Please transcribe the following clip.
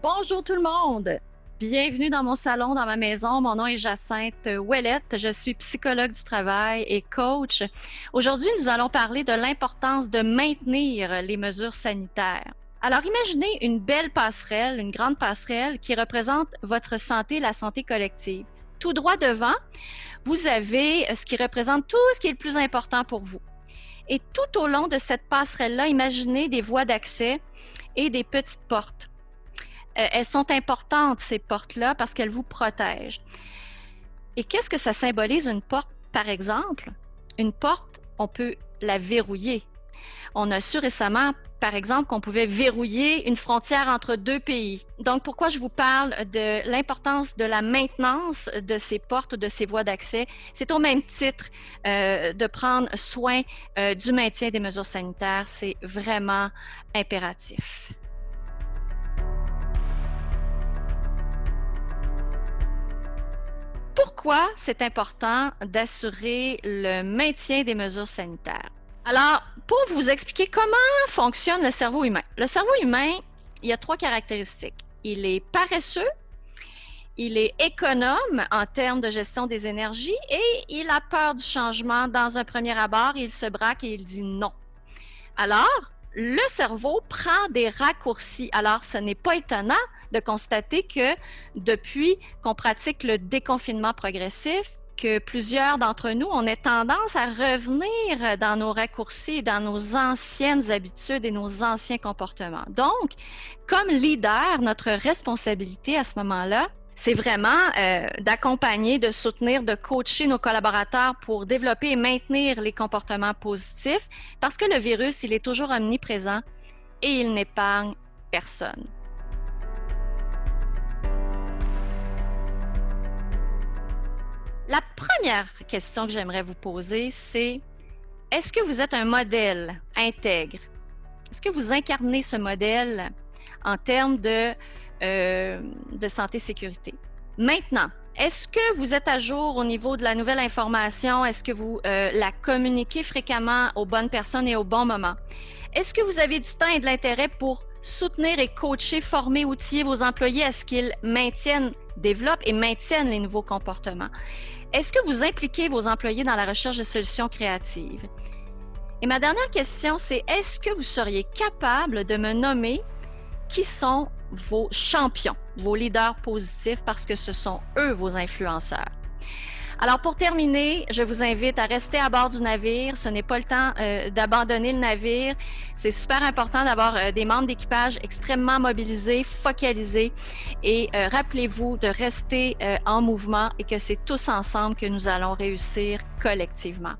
Bonjour tout le monde! Bienvenue dans mon salon, dans ma maison. Mon nom est Jacinthe Ouellette. Je suis psychologue du travail et coach. Aujourd'hui, nous allons parler de l'importance de maintenir les mesures sanitaires. Alors, imaginez une belle passerelle, une grande passerelle qui représente votre santé, la santé collective. Tout droit devant, vous avez ce qui représente tout ce qui est le plus important pour vous. Et tout au long de cette passerelle-là, imaginez des voies d'accès et des petites portes. Elles sont importantes, ces portes-là, parce qu'elles vous protègent. Et qu'est-ce que ça symbolise, une porte, par exemple? Une porte, on peut la verrouiller. On a su récemment, par exemple, qu'on pouvait verrouiller une frontière entre deux pays. Donc, pourquoi je vous parle de l'importance de la maintenance de ces portes ou de ces voies d'accès? C'est au même titre de prendre soin du maintien des mesures sanitaires. C'est vraiment impératif. Pourquoi c'est important d'assurer le maintien des mesures sanitaires? Alors, pour vous expliquer comment fonctionne le cerveau humain. Le cerveau humain, il y a 3 caractéristiques. Il est paresseux, il est économe en termes de gestion des énergies et il a peur du changement dans un premier abord, il se braque et il dit non. Alors, le cerveau prend des raccourcis. Alors, ce n'est pas étonnant de constater que depuis qu'on pratique le déconfinement progressif, que plusieurs d'entre nous, on a tendance à revenir dans nos raccourcis, dans nos anciennes habitudes et nos anciens comportements. Donc, comme leader, notre responsabilité à ce moment-là, c'est vraiment d'accompagner, de soutenir, de coacher nos collaborateurs pour développer et maintenir les comportements positifs parce que le virus, il est toujours omniprésent et il n'épargne personne. La première question que j'aimerais vous poser, c'est est-ce que vous êtes un modèle intègre? Est-ce que vous incarnez ce modèle en termes de santé-sécurité? Maintenant, est-ce que vous êtes à jour au niveau de la nouvelle information? Est-ce que vous la communiquez fréquemment aux bonnes personnes et au bon moment? Est-ce que vous avez du temps et de l'intérêt pour soutenir et coacher, former, outiller vos employés à ce qu'ils maintiennent, développent et maintiennent les nouveaux comportements? Est-ce que vous impliquez vos employés dans la recherche de solutions créatives? Et ma dernière question, c'est est-ce que vous seriez capable de me nommer qui sont vos champions, vos leaders positifs, parce que ce sont eux vos influenceurs? Alors, pour terminer, je vous invite à rester à bord du navire. Ce n'est pas le temps d'abandonner le navire. C'est super important d'avoir des membres d'équipage extrêmement mobilisés, focalisés. Et rappelez-vous de rester en mouvement et que c'est tous ensemble que nous allons réussir collectivement.